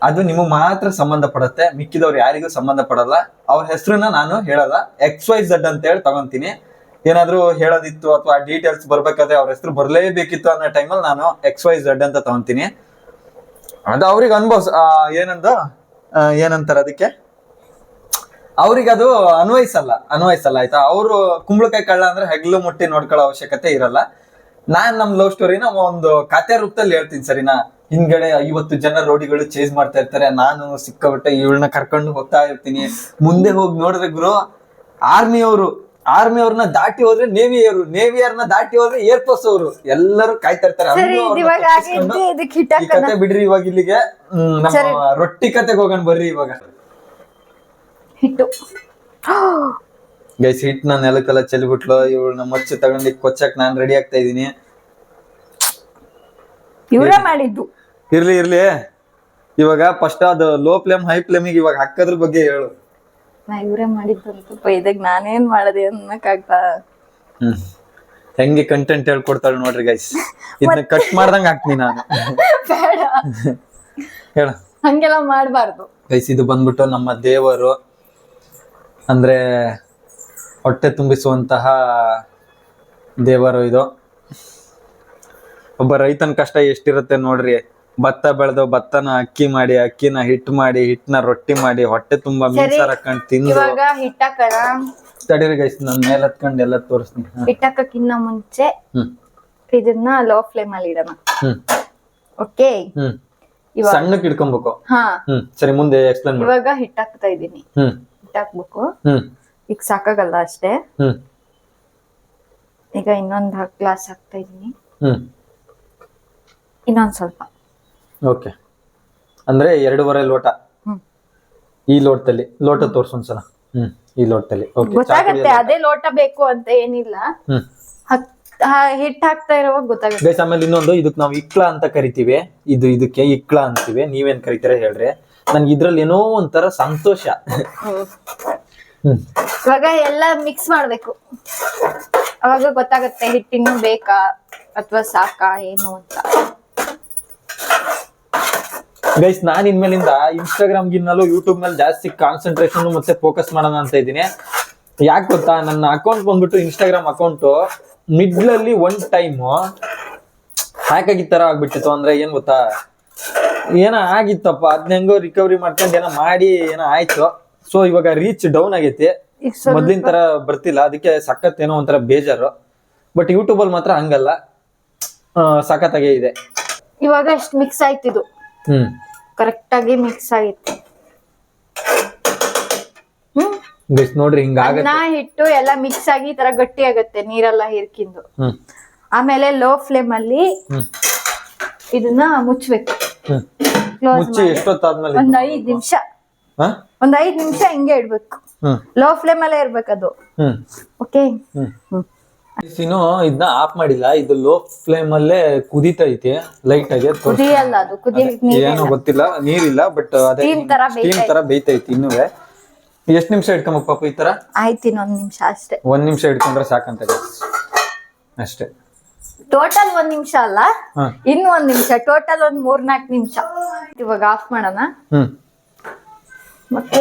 ಅದು ನಿಮಗ್ ಮಾತ್ರ ಸಂಬಂಧ ಪಡುತ್ತೆ, ಮಿಕ್ಕಿದವ್ರು ಯಾರಿಗೂ ಸಂಬಂಧ ಪಡಲ್ಲ. ಅವ್ರ ಹೆಸರನ್ನ ನಾನು ಹೇಳಲ್ಲ, XYZ ಅಂತ ಹೇಳಿ ತಗೊಂತೀನಿ. ಏನಾದ್ರು ಹೇಳೋದಿತ್ತು ಅಥವಾ ಡೀಟೇಲ್ಸ್ ಬರ್ಬೇಕಾದ್ರೆ ಅವ್ರ ಹೆಸರು ಬರ್ಲೇಬೇಕಿತ್ತು ಅನ್ನೋ ಟೈಮಲ್ಲಿ ನಾನು XYZ ಅಂತ ತಗೊಂತೀನಿ. ಅದು ಅವ್ರಿಗೆ ಏನಂತಾರ ಅದಕ್ಕೆ, ಅವ್ರಿಗೆ ಅದು ಅನ್ವಯಿಸಲ್ಲ ಆಯ್ತಾ. ಅವರು ಕುಂಬಳಕಾಯಿ ಕಳ್ಳ ಅಂದ್ರೆ ಹೆಗ್ಲು ಮುಟ್ಟಿ ನೋಡ್ಕೊಳ್ಳೋ ಅವಶ್ಯಕತೆ ಇರಲ್ಲ. ನಾನ್ ನಮ್ ಲವ್ ಸ್ಟೋರಿನ ಒಂದು ಕಥೆ ರೂಪದಲ್ಲಿ ಹೇಳ್ತೀನಿ ಸರಿನಾ. ಹಿಂದ್ಗಡೆ 50 ಜನ ರೋಡಿಗಳು ಚೇಸ್ ಮಾಡ್ತಾ ಇರ್ತಾರೆ, ನಾನು ಸಿಕ್ಕಾಬಿಟ್ಟೆ ಇವಳನ್ನ ಕರ್ಕೊಂಡು ಹೋಗ್ತಾ ಇರ್ತೀನಿ. ಮುಂದೆ ಹೋಗಿ ನೋಡಿದ್ರೆ ಗುರು, ಆರ್ಮಿಯವ್ರನ್ನ ದಾಟಿ ಹೋದ್ರೆ ನೇವಿಯರ್ನ ದಾಟಿ ಹೋದ್ರೆ ಏರ್ಫೋರ್ಸ್ ಅವರು ಎಲ್ಲರೂ ಕಾಯ್ತಾ ಇರ್ತಾರೆ. ಈ ಕತೆ ಬಿಡ್ರಿ, ಇವಾಗ ಇಲ್ಲಿಗೆ ನಮ್ಮ ರೊಟ್ಟಿ ಕತೆಗೆ ಹೋಗೋಣ ಬರ್ರಿ. ಇವಾಗ ಹಿಟ್ಟು ಗೈಸ್, ಹಿಟ್ ನಾನು ನೆಲಕ್ಕೆಲ್ಲ ಚೆಲ್ಬಿಟ್ಲು. ಇವಳನ್ನ ಮಚ್ಚಿ ತಗೊಂಡು ಕೊಚ್ಚಕ್ ನಾನ್ ರೆಡಿ ಆಗ್ತಾ ಇದೀನಿ. ಇವ್ರೇ ಮಾಡಿದ್ದು. ಇರ್ಲಿ ಇವಾಗ ಫಸ್ಟ್ ಅದು ಲೋ ಫ್ಲೇಮ್ ಹೈ ಫ್ಲೇಮಿಗೆ ಇವಾಗ ಹಾಕೋದ್ರ ಬಗ್ಗೆ ಹೇಳು. ಇವ್ರೇ ಮಾಡಿದ್ದು ಅಂತ ಇದಾಗ ನಾನೇನ್ ಮಾಡದೆ ಅನ್ನಕ್ಕಾಗ್ತಾ. ಹೆಂಗೆ ಕಂಟೆಂಟ್ ಹೇಳ್ಕೊಡ್ತಾಳೆ ನೋಡ್ರಿ ಗೈಸ್. ಇದನ್ನ ಕಟ್ ಮಾಡ್ದಂಗ ಹಾಕ್ತೀನಿ ನಾನು. ಹೇಳ, ಹಂಗೆಲ್ಲ ಮಾಡ್ಬಾರ್ದು ಗೈಸ್. ಇದು ಬಂದ್ಬಿಟ್ಟು ನಮ್ಮ ದೇವರು, ಅಂದ್ರೆ ಹೊಟ್ಟೆ ತುಂಬಿಸುವಂತಹ ದೇವರು ಇದು. ಒಬ್ಬ ರೈತನ ಕಷ್ಟ ಎಷ್ಟಿರುತ್ತೆ ನೋಡ್ರಿ. ಭತ್ತ ಬೆಳೆದು ಭತ್ತನ ಅಕ್ಕಿ ಮಾಡಿ, ಅಕ್ಕಿನ ಹಿಟ್ಟು ಮಾಡಿ, ಹಿಟ್ಟನ ರೊಟ್ಟಿ ಮಾಡಿ, ಹೊಟ್ಟೆ ತುಂಬಾ ಮೀನ್ಸಾರ ಹಾಕೊಂಡ್ ತಿಂದು. ತಡೀರಿ ಗೈಸ್, ನಾನ್ ಮೇಲೆ ಹತ್ಕೊಂಡು ಎಲ್ಲ ತೋರಿಸ್ತೀನಿ. ಹಿಟ್ಟಕ್ಕಿನ್ನ ಮುಂಚೆ ಇದನ್ನ ಲೋ ಫ್ಲೇಮ್ ಅಲ್ಲಿ ಇಡೋಣ. ಓಕೆ, ಸಣ್ಣಕ್ಕೆ ಇಟ್ಕೊಬೇಕು. ಹಾ ಸರಿ, ಮುಂದೆ ಎಕ್ಸ್ಪ್ಲೇನ್ ಮಾಡಿ. ಇವಾಗ ಹಿಟ್ಟು ಹಾಕ್ತಾ ಇದೀನಿ. ಹಿಟ್ಟು ಹಾಕ್ಬೇಕು. ಈಗ ಸಾಕಾಗಲ್ಲ ಅಷ್ಟೇ. ಈಗ ಇನ್ನೊಂದ್ ಗ್ಲಾಸ್ ಹಾಕ್ತಾ ಇದೀನಿ. ಇನ್ನೊಂದ್ ಸ್ವಲ್ಪ. ಓಕೆ, ಅಂದ್ರೆ 2.5 ಲೋಟ. ಈ ಲೋಟದಲ್ಲಿ ಲೋಟ ತೋರ್ಸು ಒಂದ್ಸಲ. ಈ ಲೋಟದಲ್ಲಿ ಗೊತ್ತಾಗತ್ತೆ, ಅದೇ ಲೋಟ ಬೇಕು ಅಂತ ಏನಿಲ್ಲ. ಹಿಟ್ಟು ಹಾಕ್ತಾ ಇರೋವಾಗ ಗೊತ್ತಾಗುತ್ತೆ. ಗೈಸ್, ಆಮೇಲೆ ಇನ್ನೊಂದು, ಇದಕ್ ನಾವು ಇಕ್ಳ ಅಂತ ಕರಿತೀವಿ. ಇದಕ್ಕೆ ಇಕ್ಳ ಅಂತೀವಿ. ನೀವೇನ್ ಕರಿತೀರ ಹೇಳ್ರಿ. ನನ್ಗೆ ಇದ್ರಲ್ಲಿ ಏನೋ ಒಂಥರ ಸಂತೋಷ. ಇವಾಗ ಎಲ್ಲ ಮಿಕ್ಸ್ ಮಾಡ್ಬೇಕು. ಅವಾಗ ಗೊತ್ತಾಗುತ್ತೆ ಹಿಟ್ಟಿನ್ನು ಬೇಕಾ ಅಥವಾ ಸಾಕಾ ಏನು ಅಂತ. ಗೈಸ್, ನಾನ್ ಇನ್ಮೇಲಿಂದ ಇನ್ಸ್ಟಾಗ್ರಾಮ್ ಗಿನ್ನಲ್ಲೂ ಯೂಟ್ಯೂಬ್ ಮೇಲೆ ಜಾಸ್ತಿ ಕಾನ್ಸಂಟ್ರೇಷನ್ ಮತ್ತೆ ಫೋಕಸ್ ಮಾಡೋಣ ಅಂತ ಇದ್ದೀನಿ. ಯಾಕೆ ಗೊತ್ತಾ, ನನ್ನ ಅಕೌಂಟ್ ಬಂದ್ಬಿಟ್ಟು ಇನ್ಸ್ಟಾಗ್ರಾಮ್ ಅಕೌಂಟ್ ಮಿಡ್ಲ್ ಅಲ್ಲಿ ಒನ್ ಟೈಮ್ ಹ್ಯಾಕ್ ಆಗಿದ್ ತರ ಆಗ್ಬಿಟ್ಟಿತ್ತು. ಅಂದ್ರೆ ಏನ್ ಗೊತ್ತಾ, ಏನೋ ಆಗಿತ್ತಪ್ಪ, ಅದ್ನ ಹೆಂಗೋ ರಿಕವರಿ ಮಾಡ್ಕೊಂಡು ಏನೋ ಮಾಡಿ ಏನೋ ಆಯ್ತು. ಸೊ ಇವಾಗ ರೀಚ್ ಡೌನ್ ಆಗೈತಿ, ಮೊದ್ಲಿನ ತರ ಬರ್ತಿಲ್ಲ. ಅದಕ್ಕೆ ಸಖತ್ ಏನೋ ಒಂಥರ ಬೇಜಾರು. ಬಟ್ ಯೂಟ್ಯೂಬ್ ಅಲ್ಲಿ ಮಾತ್ರ ಹಂಗಲ್ಲ, ಸಖತ್ತಾಗೇ ಇದೆ. ಇವಾಗ ಎಷ್ಟು ಮಿಕ್ಸ್ ಆಯ್ತಿದು, ಕರೆಕ್ಟ್ ಆಗಿ ಮಿಕ್ಸ್ ಆಗಿತ್ತು. ನೋಡ್ರಿ, ಹಿಂಗಾಗತ್ತೆ. ಹಿಟ್ಟು ಎಲ್ಲ ಮಿಕ್ಸ್ ಆಗಿ ಈ ತರ ಗಟ್ಟಿ ಆಗತ್ತೆ, ನೀರೆಲ್ಲ ಹಿರ್ಕಿಂದು. ಆಮೇಲೆ ಲೋ ಫ್ಲೇಮ್ ಅಲ್ಲಿ ಇದನ್ನ ಮುಚ್ಚಬೇಕು. ಎಷ್ಟೊತ್ತಾದ್ಮೇಲೆ? ಒಂದ್ 5 ನಿಮಿಷ. ಒಂದ್ 5 ನಿಮಿಷ ಹಿಂಗೆ ಇಡ್ಬೇಕು. ಲೋ ಫ್ಲೇಮ್ ಅಲ್ಲೇ ಇರ್ಬೇಕು ಅದು. ಓಕೆ, ಇದನ್ನ ಆಫ್ ಮಾಡಿಲ್ಲ. ಇದು ಲೋ ಫ್ಲೇಮ್ ಅಲ್ಲೇ ಕುದೀತೈತಿ ಲೈಟ್ ಆಗಿ. ಕುದಿಯಲ್ಲ ಅದು, ಏನೋ ಗೊತ್ತಿಲ್ಲ, ನೀರಿಲ್ಲ. ಬಟ್ ಅದೇ ಸ್ಟೀಮ್ ತರ ಬೇಯ್ತೈತಿ. ಇನ್ನೂ ಎಷ್ಟ್ ನಿಮಿಷ ಇಟ್ಕೊಂಬೇಕು ಪಾಪ ಈ ತರ? ಆಯ್ತು, ಇನ್ನೊಂದ್ ನಿಮಿಷ ಅಷ್ಟೇ. 1 ನಿಮಿಷ ಇಟ್ಕೊಂಡ್ರೆ ಸಾಕಂತ ಅಷ್ಟೇ. ಟೋಟಲ್ 1 ನಿಮಿಷ ಅಲ್ಲ, ಇನ್ನು 1 ನಿಮಿಷ. ಟೋಟಲ್ ಒಂದ್ 3-4 ನಿಮಿಷ. ಇವಾಗ ಆಫ್ ಮಾಡೋಣ. ಮತ್ತೆ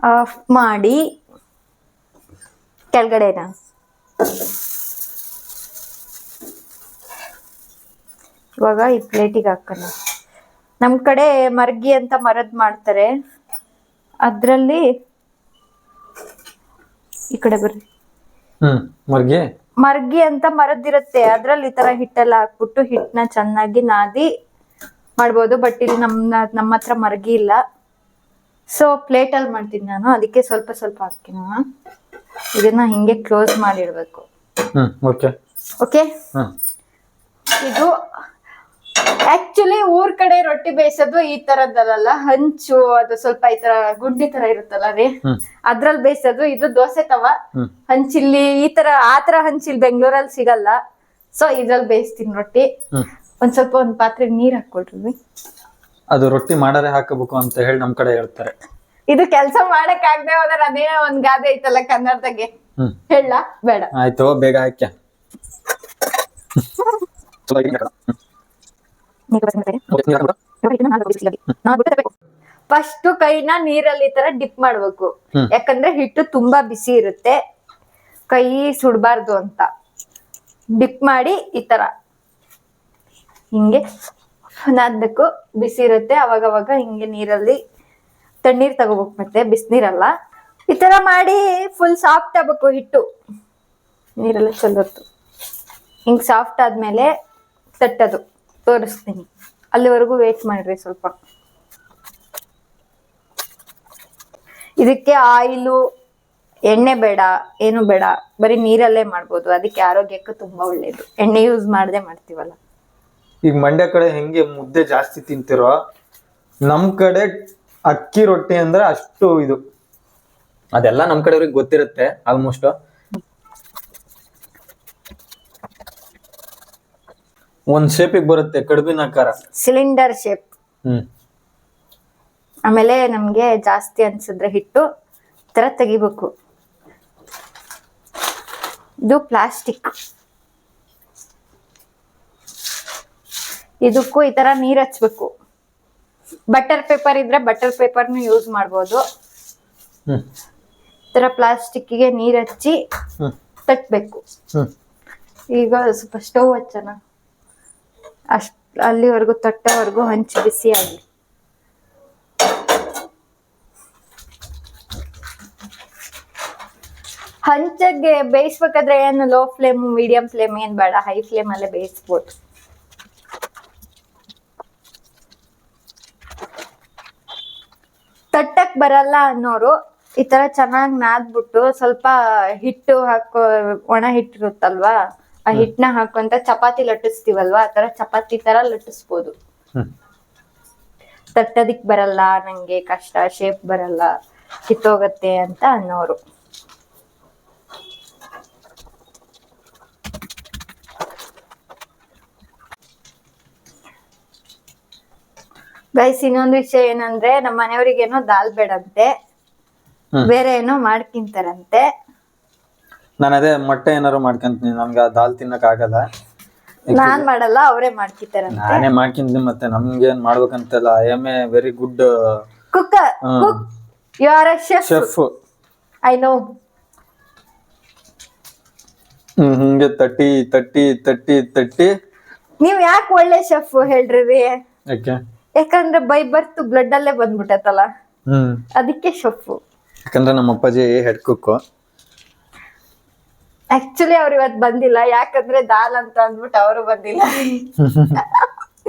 ಆಫ್ ಮಾಡಿ ಕೆಳಗಡೆನ ಇವಾಗ ಈ ಪ್ಲೇಟಿಗೆ ಹಾಕೋಣ. ನಮ್ ಕಡೆ ಮರ್ಗಿ ಅಂತ ಮರದ್ ಮಾಡ್ತಾರೆ. ಅದ್ರಲ್ಲಿ ಈ ಕಡೆ ಬರ್ರಿ. ಮರ್ಗಿ ಅಂತ ಮರದ್ದಿರತ್ತೆ, ಅದ್ರಲ್ಲಿ ಈ ತರ ಹಿಟ್ಟೆಲ್ಲ ಹಾಕ್ಬಿಟ್ಟು ಹಿಟ್ಟನ್ನ ಚೆನ್ನಾಗಿ ನಾದಿ ಮಾಡ್ಬೋದು. ಬಟ್ ಇಲ್ಲಿ ನಮ್ಮ ಹತ್ರ ಮರ್ಗಿ ಇಲ್ಲ, ಸೊ ಪ್ಲೇಟ್ ಅಲ್ಲಿ ಮಾಡ್ತೀನಿ ನಾನು. ಅದಕ್ಕೆ ಸ್ವಲ್ಪ ಸ್ವಲ್ಪ ಹಾಕ್ತೀನಿ. ಇದನ್ನ ಹಿಂಗೆ ಕ್ಲೋಸ್ ಮಾಡಿಡ್ಬೇಕು. ಓಕೆ, ಇದು ಆಕ್ಚುಲಿ ಊರ್ ಕಡೆ ರೊಟ್ಟಿ ಬೇಯಿಸೋದು ಈ ತರದ್ದಲ್ಲ, ಹಂಚು ಅದು ಸ್ವಲ್ಪ ಈ ತರ ಗುಂಡಿ ತರ ಇರುತ್ತಲ್ಲ ರೀ, ಅದ್ರಲ್ಲಿ ಬೇಯಿಸೋದು. ಇದು ದೋಸೆ ತವ ಹಂಚಿಲ್ಲಿ ಈ ತರ, ಆ ತರ ಹಂಚಿಲ್ ಬೆಂಗಳೂರಲ್ಲಿ ಸಿಗಲ್ಲ. ಸೊ ಇದ್ರಲ್ಲಿ ಬೇಯಿಸ್ತೀನಿ ರೊಟ್ಟಿ. ಒಂದ್ ಪಾತ್ರೆಗೆ ನೀರ್ ಹಾಕೊಳ್ರಿ. ಅದು ರೊಟ್ಟಿ ಮಾಡಾರೆ ಹಾಕಬೇಕು ಅಂತ ಹೇಳಿ ನಮ್ ಕಡೆ ಹೇಳ್ತಾರೆ. ಇದು ಕೆಲ್ಸ ಮಾಡಕ್ ಆಗದೆ ಹೋದ್ರೆ ಅದೇನೋ ಒಂದ್ ಗಾದೆ ಐತಲ್ಲ ಕನ್ನಡದಾಗೆ, ಹೇಳ ಬೇಡ? ಆಯ್ತು, ಬೇಗ ಹಾಕ್ಯ. ಫಸ್ಟ್ ಕೈನ ನೀರಲ್ಲಿ ಈ ತರ ಡಿಪ್ ಮಾಡ್ಬೇಕು. ಯಾಕಂದ್ರೆ ಹಿಟ್ಟು ತುಂಬಾ ಬಿಸಿ ಇರುತ್ತೆ, ಕೈ ಸುಡ್ಬಾರ್ದು ಅಂತ. ಡಿಪ್ ಮಾಡಿ ಈ ತರ ಹಿಂಗೆ ನಾದ್ಬೇಕು. ಬಿಸಿ ಇರುತ್ತೆ, ಅವಾಗವಾಗ ಹಿಂಗೆ ನೀರಲ್ಲಿ ತಣ್ಣೀರ್ ತಗೋಬೇಕು, ಮತ್ತೆ ಬಿಸಿನೀರಲ್ಲ. ಈ ತರ ಮಾಡಿ ಫುಲ್ ಸಾಫ್ಟ್ ಆಗ್ಬೇಕು ಹಿಟ್ಟು. ನೀರೆಲ್ಲ ಚಲೋತ್ತು. ಹಿಂಗ್ ಸಾಫ್ಟ್ ಆದ್ಮೇಲೆ ತಟ್ಟದು ತೋರಿಸ್ತೀನಿ. ಅಲ್ಲಿವರೆಗೂ ವೇಟ್ ಮಾಡ್ರಿ ಸ್ವಲ್ಪ. ಇದಕ್ಕೆ ಆಯಿಲು ಎಣ್ಣೆ ಬೇಡ, ಏನು ಬೇಡ, ಬರೀ ನೀರಲ್ಲೇ ಮಾಡ್ಬೋದು. ಅದಕ್ಕೆ ಆರೋಗ್ಯಕ್ಕೂ ತುಂಬಾ ಒಳ್ಳೇದು. ಎಣ್ಣೆ ಯೂಸ್ ಮಾಡದೆ ಮಾಡ್ತೀವಲ್ಲ. ಈಗ ಮಂಡ್ಯ ಕಡೆ ಹೆಂಗೆ ಮುದ್ದೆ ಜಾಸ್ತಿ ತಿಂತಿರೋ, ನಮ್ ಕಡೆ ಅಕ್ಕಿ ರೊಟ್ಟಿ ಅಂದ್ರೆ ಅಷ್ಟು ಇದು. ಅದೆಲ್ಲ ನಮ್ ಕಡೆಯವ್ರಿಗೆ ಗೊತ್ತಿರುತ್ತೆ ಆಲ್ಮೋಸ್ಟ್. ಒಂದ್ ಶೇಪಿಗೆ ಬರುತ್ತೆ, ಕಡುಬಿನ ಆಕಾರ, ಸಿಲಿಂಡರ್ ಶೇಪ್. ಆಮೇಲೆ ನಮ್ಗೆ ಜಾಸ್ತಿ ಅನ್ಸಿದ್ರೆ ಹಿಟ್ಟು ತರ ತೆಗಿಬೇಕು. ಇದು ಪ್ಲಾಸ್ಟಿಕ್. ಇದಕ್ಕೂ ಈ ತರ ನೀರ್ ಹಚ್ಬೇಕು. ಬಟರ್ ಪೇಪರ್ ಇದ್ರೆ ಬಟರ್ ಪೇಪರ್ನು ಯೂಸ್ ಮಾಡ್ಬೋದು. ಈ ತರ ಪ್ಲಾಸ್ಟಿಕ್ಗೆ ನೀರ್ ಹಚ್ಚಿ ತಟ್ಬೇಕು. ಈಗ ಸ್ವಲ್ಪ ಸ್ಟವ್ ಹಚ್ಚೋಣ. ಅಲ್ಲಿವರೆಗೂ ತಟ್ಟವರೆಗೂ ಹಂಚು ಬಿಸಿ ಆಗಲಿ. ಹಂಚಗೆ ಬೇಯಿಸ್ಬೇಕಾದ್ರೆ ಏನು ಲೋ ಫ್ಲೇಮ್ ಮೀಡಿಯಂ ಫ್ಲೇಮ್ ಏನ್ ಬೇಡ, ಹೈ ಫ್ಲೇಮ್ ಅಲ್ಲೇ ಬೇಯಿಸ್ಬೋದು. ತಟ್ಟಕ್ ಬರಲ್ಲ ಅನ್ನೋರು ಈ ತರ ಚೆನ್ನಾಗ್ ನಾದ್ಬಿಟ್ಟು ಸ್ವಲ್ಪ ಹಿಟ್ಟು ಹಾಕೋ, ಒಣ ಹಿಟ್ಟಿರುತ್ತಲ್ವಾ ಆ ಹಿಟ್ಟನ್ನ ಹಾಕೊಂತ ಚಪಾತಿ ಲಟ್ಟಿಸ್ತೀವಲ್ವಾ ಆ ತರ ಚಪಾತಿ ತರ ಲಟ್ಟಿಸ್ಬೋದು. ತಟ್ಟದಿಕ್ ಬರಲ್ಲ ನಂಗೆ, ಕಷ್ಟ, ಶೇಪ್ ಬರಲ್ಲ, ಕಿತ್ತೋಗತ್ತೆ ಅಂತ ಅನ್ನೋರು. ಗೈಸ್ ಇನ್ನೊಂದು ವಿಷಯ ಏನಂದ್ರೆ ನಮ್ಮ ಮನೆಯವ್ರಿಗೇನೋ ದಾಲ್ ಬೇಡಂತೆ, ಬೇರೆ ಏನೋ ಮಾಡ್ಕಿಂತಾರಂತೆ. ನಾನು ಅದೇ ಮೊಟ್ಟೆ ಏನಾರು ಮಾಡ್ಕೊಂತೀನಿ, ನನ್ಗೆ ಆ ದಾಲ್ ತಿನ್ನಕ್ ಆಗಲ್ಲ. ನಾನ್ ಮಾಡಲ್ಲ, ಅವರೇ ಮಾಡ್ಕಿತಾರಂತೆ. ನಾನೇ ಮಾಡ್ಕಿಂತೀನಿ, ಮತ್ತೆ ನಮ್ಗೇನ್ ಮಾಡ್ಬೇಕಂತಲ್ಲ. I am a very good cooker. You are a chef. I know. ಹಿಂಗೆ ತಟ್ಟಿ ತಟ್ಟಿ ತಟ್ಟಿ ತಟ್ಟಿ. ನೀವ್ ಯಾಕೆ ಒಳ್ಳೆ ಶೆಫ್ ಹೇಳ್ರಿ? ಯಾಕೆ? ಯಾಕಂದ್ರೆ ಬೈ ಬರ್ತು ಬ್ಲಡ್ ಅಲ್ಲೇ ಬಂದ್ಬಿಟ್ಟತಲ್ಲ, ಅದಕ್ಕೆ ಶೆಫ್. ಯಾಕಂದ್ರೆ ನಮ್ಮ ಅಪ್ಪಾಜಿ ಹೆಡ್ ಕುಕ್. ಆಕ್ಚುಲಿ ಅವ್ರು ಇವತ್ ಬಂದಿಲ್ಲ, ಯಾಕಂದ್ರೆ ದಾಲ್ ಅಂತ ಅಂದ್ಬಿಟ್ಟು ಅವರು ಬಂದಿಲ್ಲ.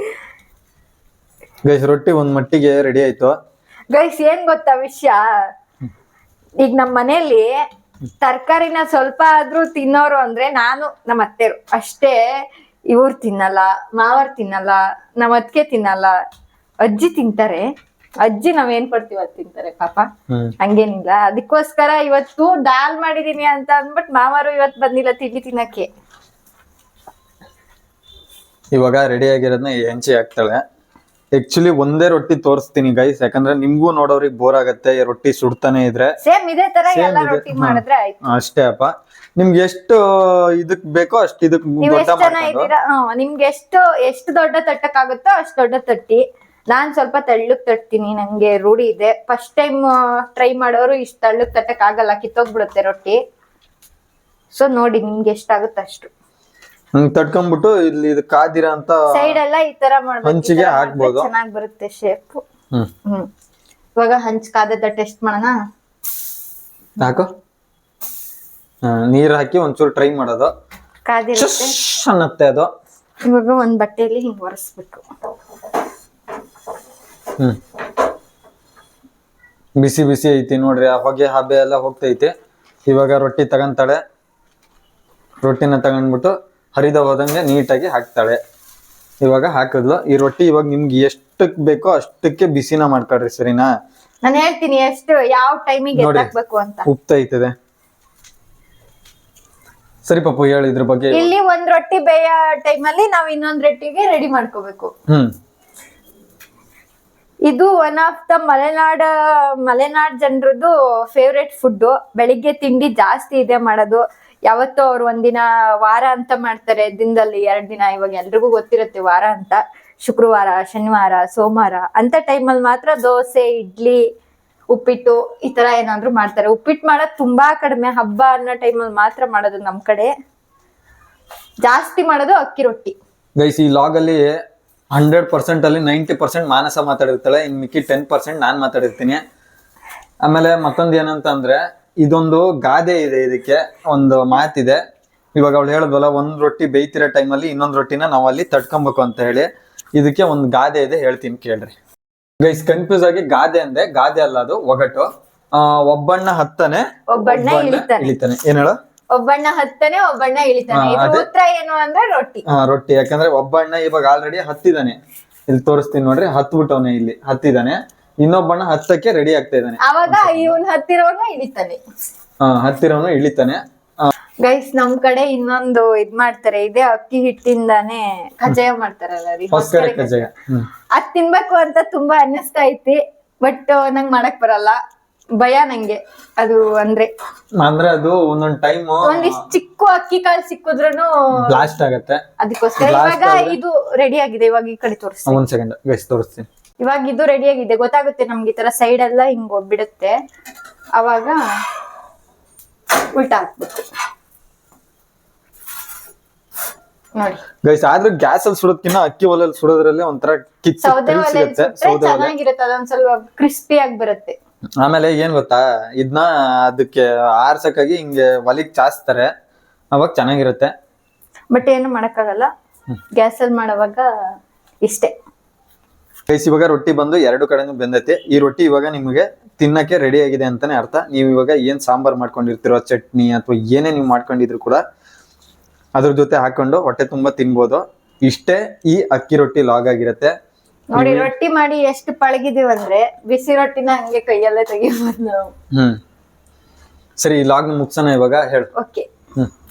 ಗೈಸ್ ರೊಟ್ಟಿ ಒಂದ್ ಮಟ್ಟಿಗೆ ರೆಡಿ ಆಯ್ತು. ಗೈಸ್ ಏನ್ ಗೊತ್ತಾ ವಿಷಯ, ಈಗ ನಮ್ ಮನೇಲಿ ತರಕಾರಿನ ಸ್ವಲ್ಪ ಆದ್ರೂ ತಿನ್ನೋರು ಅಂದ್ರೆ ನಾನು ನಮ್ಮ ಅತ್ತೆರು ಅಷ್ಟೇ. ಇವ್ರು ತಿನ್ನಲ್ಲ, ಮಾವರ್ ತಿನ್ನಲ್ಲ, ನಮ್ಮ ಅತ್ತಿಗೆ ತಿನ್ನಲ್ಲ, ಅಜ್ಜಿ ತಿಂತಾರೆ. ಅಜ್ಜಿ ನಾವೇನ್ ಕೊಡ್ತೀವಿ ಅದ್ ತಿಂತಾರೆ ಪಾಪ, ಹಂಗೇನಿಲ್ಲ. ಅದಕ್ಕೋಸ್ಕರ ಇವತ್ತು ದಾಲ್ ಮಾಡಿದೀನಿ ಅಂತ ಅಂದ್ಬಿಟ್ಟು ಮಾವರು ಇವತ್ ಬಂದಿಲ್ಲ ತಿಂಡಿ ತಿನ್ನಕ್ಕೆ. ಇವಾಗ ರೆಡಿ ಆಗಿರೋದನ್ನ ಹೆಂಚಿ ಹಾಕ್ತಾಳೆ. ಆಕ್ಚುಲಿ ಒಂದೇ ರೊಟ್ಟಿ ತೋರಿಸ್ತೀನಿ ಗೈಸ್, ಯಾಕಂದ್ರೆ ನಿಮ್ಗೂ ನೋಡೋರಿಗೆ ಬೋರ್ ಆಗತ್ತೆ ರೊಟ್ಟಿ ಸುಡ್ತಾನೆ ಇದ್ರೆ. ಸೇಮ್ ಇದೇ ತರ ಎಲ್ಲ ರೊಟ್ಟಿ ಮಾಡಿದ್ರೆ ಆಯ್ತು. ಅಷ್ಟೇ ಅಪ್ಪ, ನಿಮ್ಗೆ ಎಷ್ಟು ಇದಕ್ ಬೇಕೋ ಅಷ್ಟು ಇದಕ್ ದೊಡ್ಡ ಮಾಡ್ಕೊಂಡು. ನಿಮ್ಗೆ ಎಷ್ಟು ದೊಡ್ಡ ತಟ್ಟಕ್ಕಾಗುತ್ತೋ ಅಷ್ಟು ದೊಡ್ಡ ತಟ್ಟಿ. ನಾನ್ ಸ್ವಲ್ಪ ತೆಳ್ಳಗ್ ತಟ್ತೀನಿ, ನಂಗೆ ರೂಢಿ ಇದೆ. ಫಸ್ಟ್ ಟೈಮ್ ಟ್ರೈ ಮಾಡೋರು ಇಷ್ಟು ತೆಳ್ಳಗ್ ತಟ್ಟಕ್ ಆಗಲ್ಲ, ಕಿತ್ತೋಗ್ಬಿಡುತ್ತೆ ರೊಟ್ಟಿ. ಸೊ ನೋಡಿ ನಿಮ್ಗೆ ಎಷ್ಟಾಗುತ್ತೆ ಅಷ್ಟು ತಟ್ಕೊಂಡ್ಬಿಟ್ಟು ಇಲ್ಲಿ ಇದು ಕಾದಿರ ಅಂತ ಸೈಡ್ ಎಲ್ಲ ಈ ತರ ಹಂಚಿಗೆ ಹಾಕ್ಬೋದು, ಚೆನ್ನಾಗಿ ಬರುತ್ತೆ ಶೇಪ್. ಇವಾಗ ಹಂಚ್ ಕಾದದ ಟೆಸ್ಟ್ ಮಾಡೋಣ. ಹಾಕು, ನೀರ್ ಹಾಕಿ ಒಂಚೂರು ಟ್ರೈ ಮಾಡೋದು, ಕಾದಿರುತ್ತೆ ಅನ್ನತ್ತೆ ಅದು. ಇವಾಗ ಒಂದ್ ಬಟ್ಟೆಯಲ್ಲಿ ಹಿಂಗ್ ಒರೆಸ್ಬೇಕು. ಬಿಸಿ ಬಿಸಿ ಐತಿ ನೋಡ್ರಿ, ಆ ಹೊಗೆ ಹಬೆ ಎಲ್ಲ ಹೋಗ್ತೈತಿ. ಇವಾಗ ರೊಟ್ಟಿ ತಗೊಂತಾಳೆ, ರೊಟ್ಟಿನ ತಗೊಂಡ್ಬಿಟ್ಟು ಹರಿದ ಹೋದಂಗೆ ನೀಟಾಗಿ ಹಾಕ್ತಾಳೆ. ಇವಾಗ ಹಾಕಿದ್ಲು ಈ ರೊಟ್ಟಿ. ಇವಾಗ ನಿಮ್ಗೆ ಎಷ್ಟಕ್ ಬೇಕೋ ಅಷ್ಟಕ್ಕೆ ಬಿಸಿನ ಮಾಡ್ಕೊಳ್ರಿ, ಸರಿನಾ? ನಾನು ಹೇಳ್ತೀನಿ ಎಷ್ಟು ಯಾವ ಟೈಮಿಗೆ ಹಾಕ್ಬೇಕು ಅಂತ. ಉಪ್ತೈತದೆ. ಸರಿ ಪಪ್ಪು ಹೇಳಿ ಇದ್ರ ಬಗ್ಗೆ. ಇಲ್ಲಿ ಒಂದ್ ರೊಟ್ಟಿ ಬೇಯೋ ಟೈಮಲ್ಲಿ ನಾವ್ ಇನ್ನೊಂದ್ ರೊಟ್ಟಿಗೆ ರೆಡಿ ಮಾಡ್ಕೋಬೇಕು. ಇದು ಒನ್ ಆಫ್ ದ ಮಲೆನಾಡ್ ಜನರದ್ದು ಫೇವ್ರೆಟ್ ಫುಡ್. ಬೆಳಿಗ್ಗೆ ತಿಂಡಿ ಜಾಸ್ತಿ ಇದೆ ಮಾಡೋದು. ಯಾವತ್ತೋ ಅವ್ರು ಒಂದಿನ ವಾರ ಅಂತ ಮಾಡ್ತಾರೆ, ದಿನದಲ್ಲಿ 2 ದಿನ. ಇವಾಗ ಎಲ್ರಿಗೂ ಗೊತ್ತಿರುತ್ತೆ ವಾರ ಅಂತ. ಶುಕ್ರವಾರ, ಶನಿವಾರ, ಸೋಮವಾರ ಅಂತ ಟೈಮಲ್ಲಿ ಮಾತ್ರ ದೋಸೆ, ಇಡ್ಲಿ, ಉಪ್ಪಿಟ್ಟು ಈ ತರ ಏನಾದ್ರು ಮಾಡ್ತಾರೆ. ಉಪ್ಪಿಟ್ಟು ಮಾಡೋದು ತುಂಬಾ ಕಡಿಮೆ, ಹಬ್ಬ ಅನ್ನೋ ಟೈಮಲ್ಲಿ ಮಾತ್ರ ಮಾಡೋದು. ನಮ್ ಕಡೆ ಜಾಸ್ತಿ ಮಾಡೋದು ಅಕ್ಕಿ ರೊಟ್ಟಿ. ಗೈಸ್ ಈ ಲಾಗ್ ಅಲ್ಲಿ 100% ಅಲ್ಲಿ 90% ಮಾನಸ ಮಾತಾಡಿರ್ತಾಳೆ, ಇನ್ ಮಿಕ್ಕಿ 10% ನಾನ್ ಮಾತಾಡಿರ್ತೀನಿ. ಆಮೇಲೆ ಮತ್ತೊಂದು ಏನಂತ ಅಂದ್ರೆ, ಇದೊಂದು ಗಾದೆ ಇದೆ, ಇದಕ್ಕೆ ಒಂದು ಮಾತಿದೆ. ಇವಾಗ ಅವಳು ಹೇಳಿದ್ವಲ್ಲ, ಒಂದ್ ರೊಟ್ಟಿ ಬೇಯ್ತಿರೋ ಟೈಮಲ್ಲಿ ಇನ್ನೊಂದ್ ರೊಟ್ಟಿನ ನಾವ್ ಅಲ್ಲಿ ತಟ್ಕೊಬೇಕು ಅಂತ ಹೇಳಿ. ಇದಕ್ಕೆ ಒಂದು ಗಾದೆ ಇದೆ, ಹೇಳ್ತೀನಿ ಕೇಳ್ರಿ. ಗೈಸ್ ಕನ್ಫ್ಯೂಸ್ ಆಗಿ ಗಾದೆ ಅಂದೆ, ಗಾದೆ ಅಲ್ಲ ಅದು ಒಗಟು. ಒಬ್ಬಣ್ಣ ಹತ್ತಾನೆ ಒಬ್ಬಣ್ಣ ಇಳಿತಾನೆ. ಏನ್ ಹೇಳು? ಒಬ್ಬಣ್ಣ ಹತ್ತಾನೆ ಒಬ್ಬಣ್ಣ ಇಳಿತಾನೆ. ಉತ್ತರ ಏನು ಅಂದ್ರೆ ರೊಟ್ಟಿ. ರೊಟ್ಟಿ. ಯಾಕಂದ್ರೆ ಒಬ್ಬಣ್ಣ ಇವಾಗ ಆಲ್ರೆಡಿ ಹತ್ತಿದಾನೆ, ಇಲ್ಲಿ ತೋರಿಸ್ತೀನಿ ನೋಡ್ರಿ, ಹತ್ಬಿಟ್ಟವನೆ, ಇಲ್ಲಿ ಹತ್ತಿದಾನೆ. ಇನ್ನೊಬ್ಬಣ್ಣ ಹತ್ತಕ್ಕೆ ರೆಡಿ ಆಗ್ತಾ ಇದ್ದಾನೆ. ಅವಾಗ ಇವನ್ ಹತ್ತಿರೋನು ಇಳಿತಾನೆ. ಹತ್ತಿರೋನು ಇಳಿತಾನೆ. ಗೈಸ್ ನಮ್ ಕಡೆ ಇನ್ನೊಂದು ಇದ್ ಮಾಡ್ತಾರೆ, ಇದೇ ಅಕ್ಕಿ ಹಿಟ್ಟಿಂದಾನೆ ಕಜ್ಜಾಯ ಮಾಡ್ತಾರಲ್ಲ ರೀ, ಕಜ್ಜಾಯ. ಅದ್ ತಿನ್ಬೇಕು ಅಂತ ತುಂಬಾ ಅನ್ನಿಸ್ತಾ ಐತಿ. ಬಟ್ ನಂಗ್ ಮಾಡಕ್ ಬರಲ್ಲ, ಭಯ ನಂಗೆ ಅದು. ಅಂದ್ರೆ ಅದು ಒಂದೊಂದ್ ಟೈಮ್ ಒಂದಿಷ್ಟು ಚಿಕ್ಕ ಅಕ್ಕಿ ಕಾಳು ಸಿಕ್ಕಿದ್ರುನು ಬ್ಲಾಸ್ಟ್ ಆಗತ್ತೆ. ಅದಕ್ಕೋಸ್ಕರ ಇವಾಗ ಇದು ರೆಡಿ ಆಗಿದೆ. ಇವಾಗ ಈ ಕಡೆ ತೋರಿಸ್ತೀನಿ, ಒಂದ್ ಸೆಕೆಂಡ್ ಗೈಸ್ ತೋರಿಸ್ತೀನಿ. ಇವಾಗ ಇದು ರೆಡಿ ಆಗಿದೆ, ಗೊತ್ತಾಗುತ್ತೆ ನಮ್ಗೆ. ಈ ತರ ಸೈಡ್ ಎಲ್ಲ ಹಿಂಗ್ ಹೋಗ್ಬಿಡುತ್ತೆ, ಅವಾಗ ಉಲ್ಟಾ ಹಾಕ್ಬೇಕು ನೋಡಿ ಗೈಸ್. ಆದ್ರೆ ಗ್ಯಾಸ್ ಅಲ್ಲಿ ಸುಡೋದ್ಕಿನ್ನ ಅಕ್ಕಿ ಒಲೆಯಲ್ಲಿ ಸುಡೋದ್ರಲ್ಲಿ ಒಂಥರ ಕಿಚ್ಚು ಸೌದೆ ಒಲೆ ಚೆನ್ನಾಗಿರುತ್ತೆ, ಅದೊಂದ್ ಸ್ವಲ್ಪ ಕ್ರಿಸ್ಪಿ ಆಗಿ ಬರುತ್ತೆ. ಆಮೇಲೆ ಏನ್ ಗೊತ್ತಾ, ಇದನ್ನ ಅದಕ್ಕೆ ಆರ್ಸಕ್ಕಾಗಿ ಹಿಂಗೆ ಒಲಿಗ್ ಚಾಸ್ತಾರೆ, ಅವಾಗ ಚೆನ್ನಾಗಿರುತ್ತೆ. ಬಟ್ ಏನು ಮಾಡಕ್ಕಾಗಲ್ಲ, ಗ್ಯಾಸಲ್ಲಿ ಮಾಡೋವಾಗ ಇಷ್ಟೇ. ಗೈಸ್ ಇವಾಗ ರೊಟ್ಟಿ ಬಂದು ಎರಡು ಕಡೆನೂ ಬೆಂದೈತಿ. ಈ ರೊಟ್ಟಿ ಇವಾಗ ನಿಮಗೆ ತಿನ್ನಕ್ಕೆ ರೆಡಿ ಆಗಿದೆ ಅಂತಾನೆ ಅರ್ಥ. ನೀವು ಇವಾಗ ಏನ್ ಸಾಂಬಾರ್ ಮಾಡ್ಕೊಂಡಿರ್ತಿರೋ, ಚಟ್ನಿ ಅಥವಾ ಏನೇ ನೀವು ಮಾಡ್ಕೊಂಡಿದ್ರು ಕೂಡ ಅದ್ರ ಜೊತೆ ಹಾಕೊಂಡು ಹೊಟ್ಟೆ ತುಂಬಾ ತಿನ್ಬೋದು. ಇಷ್ಟೇ ಈ ಅಕ್ಕಿ ರೊಟ್ಟಿ ಲಾಗ್ ಆಗಿರುತ್ತೆ. ನೋಡಿ, ರೊಟ್ಟಿ ಮಾಡಿ ಎಷ್ಟು ಪಳಗಿದೀವಂದ್ರೆ ಬಿಸಿ ರೊಟ್ಟಿನ ಹಂಗೆ ಕೈಯಲ್ಲೇ ತೆಗಿಬೋದು ನಾವು. ಸರಿ, ಈ ಲಾಗ್ ಮುಗ್ಸೋಣ ಇವಾಗ. ಹೇಳು. ಓಕೆ,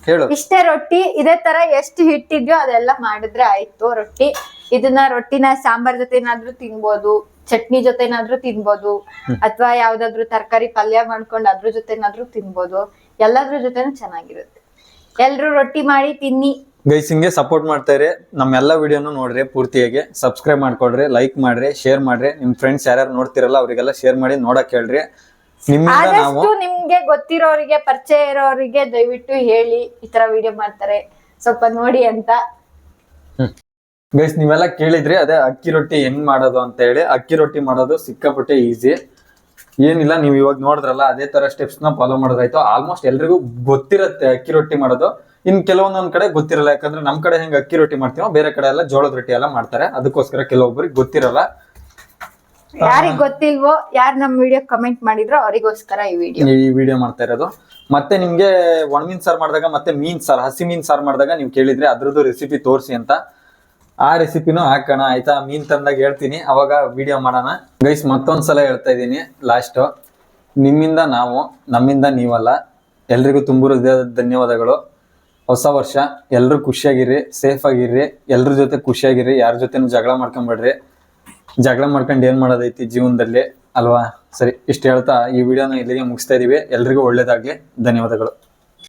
ಹೇಳು. ಇಷ್ಟೇ ರೊಟ್ಟಿ. ಇದೇ ತರ ಎಷ್ಟು ಹಿಟ್ಟಿದ್ಯೋ ಅದೆಲ್ಲ ಮಾಡಿದ್ರೆ ಆಯ್ತು ರೊಟ್ಟಿ. ಇದನ್ನ ರೊಟ್ಟಿನ ಸಾಂಬಾರ್ ಜೊತೆನಾದ್ರೂ ತಿನ್ಬೋದು, ಚಟ್ನಿ ಜೊತೆನಾದ್ರೂ ತಿನ್ಬೋದು, ಅಥವಾ ಯಾವ್ದಾದ್ರು ತರಕಾರಿ ಪಲ್ಯ ಮಾಡ್ಕೊಂಡು ಅದ್ರ ಜೊತೆನಾದ್ರೂ ತಿನ್ಬೋದು. ಎಲ್ಲಾದ್ರ ಜೊತೆನೂ ಚೆನ್ನಾಗಿರುತ್ತೆ. ಎಲ್ರು ರೊಟ್ಟಿ ಮಾಡಿ ತಿನ್ನಿ. ಗೈಸ್ ಹಿಂಗೆ ಸಪೋರ್ಟ್ ಮಾಡ್ತಾ ಇರಿ. ನಮ್ಮೆಲ್ಲ ವಿಡಿಯೋನು ನೋಡ್ರಿ ಪೂರ್ತಿಯಾಗಿ, ಸಬ್ಸ್ಕ್ರೈಬ್ ಮಾಡ್ಕೊಡ್ರಿ, ಲೈಕ್ ಮಾಡ್ರಿ, ಶೇರ್ ಮಾಡ್ರಿ. ನಿಮ್ ಫ್ರೆಂಡ್ಸ್ ಯಾರ್ಯಾರು ನೋಡ್ತಿರಲ್ಲ ಅವರಿಗೆಲ್ಲ ಶೇರ್ ಮಾಡಿ ನೋಡಕ್ ಹೇಳ್ರಿ. ನಿಮ್ಮಿಂದ ನಾವು ಆದಷ್ಟು ನಿಮ್ಗೆ ಗೊತ್ತಿರೋರಿಗೆ, ಪರಿಚಯ ಇರೋರಿಗೆ ದಯವಿಟ್ಟು ಹೇಳಿ ಈ ತರ ವಿಡಿಯೋ ಮಾಡ್ತಾರೆ, ಸ್ವಲ್ಪ ನೋಡಿ ಅಂತ. ಗೈಸ್ ನೀವೆಲ್ಲ ಕೇಳಿದ್ರಿ ಅದೇ ಅಕ್ಕಿ ರೊಟ್ಟಿ ಹೆಂಗ್ ಮಾಡೋದು ಅಂತ ಹೇಳಿ. ಅಕ್ಕಿ ರೊಟ್ಟಿ ಮಾಡೋದು ಸಿಕ್ಕಾಪಟ್ಟೆ ಈಸಿ. ಏನಿಲ್ಲ, ನೀವು ಇವಾಗ ನೋಡಿದ್ರಲ್ಲ ಅದೇ ತರ ಸ್ಟೆಪ್ಸ್ ನ ಫಾಲೋ ಮಾಡೋದಾಯ್ತು. ಆಲ್ಮೋಸ್ಟ್ ಎಲ್ರಿಗೂ ಗೊತ್ತಿರತ್ತೆ ಅಕ್ಕಿ ರೊಟ್ಟಿ ಮಾಡೋದು. ಇನ್ ಕೆಲವೊಂದೊಂದ್ ಕಡೆ ಗೊತ್ತಿರಲ್ಲ, ಯಾಕಂದ್ರೆ ನಮ್ ಕಡೆ ಹೆಂಗ್ ಅಕ್ಕಿ ರೊಟ್ಟಿ ಮಾಡ್ತೀವೋ ಬೇರೆ ಕಡೆ ಎಲ್ಲ ಜೋಳದ ರೊಟ್ಟಿ ಎಲ್ಲ ಮಾಡ್ತಾರೆ. ಅದಕ್ಕೋಸ್ಕರ ಕೆಲವೊಬ್ಬರಿಗೆ ಗೊತ್ತಿರಲ್ಲ. ಯಾರಿಗ್ ಗೊತ್ತಿಲ್ವೋ, ಯಾರು ನಮ್ ವಿಡಿಯೋ ಕಮೆಂಟ್ ಮಾಡಿದ್ರೋ ಅವರಿಗೋಸ್ಕರ ಈ ವಿಡಿಯೋ ಮಾಡ್ತಾ ಇರೋದು. ಮತ್ತೆ ನಿಮ್ಗೆ ಒಣಮೀನ್ ಸಾರ್ ಮಾಡಿದಾಗ ಮತ್ತೆ ಮೀನ್ ಸಾರ್, ಹಸಿ ಮೀನ್ ಸಾರ್ ಮಾಡಿದಾಗ ನೀವು ಕೇಳಿದ್ರೆ ಅದ್ರದ್ದು ರೆಸಿಪಿ ತೋರಿಸಿ ಅಂತ. ಆ ರೆಸಿಪಿನೂ ಹಾಕೋಣ ಆಯ್ತಾ. ಮೀನ್ ತಂದಾಗ ಹೇಳ್ತೀನಿ, ಅವಾಗ ವಿಡಿಯೋ ಮಾಡೋಣ. ಗೈಸ್ ಮತ್ತೊಂದ್ಸಲ ಹೇಳ್ತಾ ಇದ್ದೀನಿ, ಲಾಸ್ಟ್, ನಿಮ್ಮಿಂದ ನಾವು, ನಮ್ಮಿಂದ ನೀವಲ್ಲ. ಎಲ್ರಿಗೂ ತುಂಬ ಧನ್ಯವಾದಗಳು. ಹೊಸ ವರ್ಷ, ಎಲ್ರು ಖುಷಿಯಾಗಿರ್ರಿ, ಸೇಫ್ ಆಗಿರ್ರಿ, ಎಲ್ರ ಜೊತೆ ಖುಷಿಯಾಗಿರ್ರಿ. ಯಾರ ಜೊತೆನೂ ಜಗಳ ಮಾಡ್ಕೊಂಬೇಡ್ರಿ. ಜಗಳ ಮಾಡ್ಕೊಂಡು ಏನ್ ಮಾಡೋದೈತಿ ಜೀವನದಲ್ಲಿ ಅಲ್ವಾ. ಸರಿ, ಇಷ್ಟು ಹೇಳ್ತಾ ಈ ವಿಡಿಯೋನ ಇಲ್ಲಿಗೆ ಮುಗಿಸ್ತಾ ಇದೀವಿ. ಎಲ್ರಿಗೂ ಒಳ್ಳೇದಾಗ್ಲಿ. ಧನ್ಯವಾದಗಳು.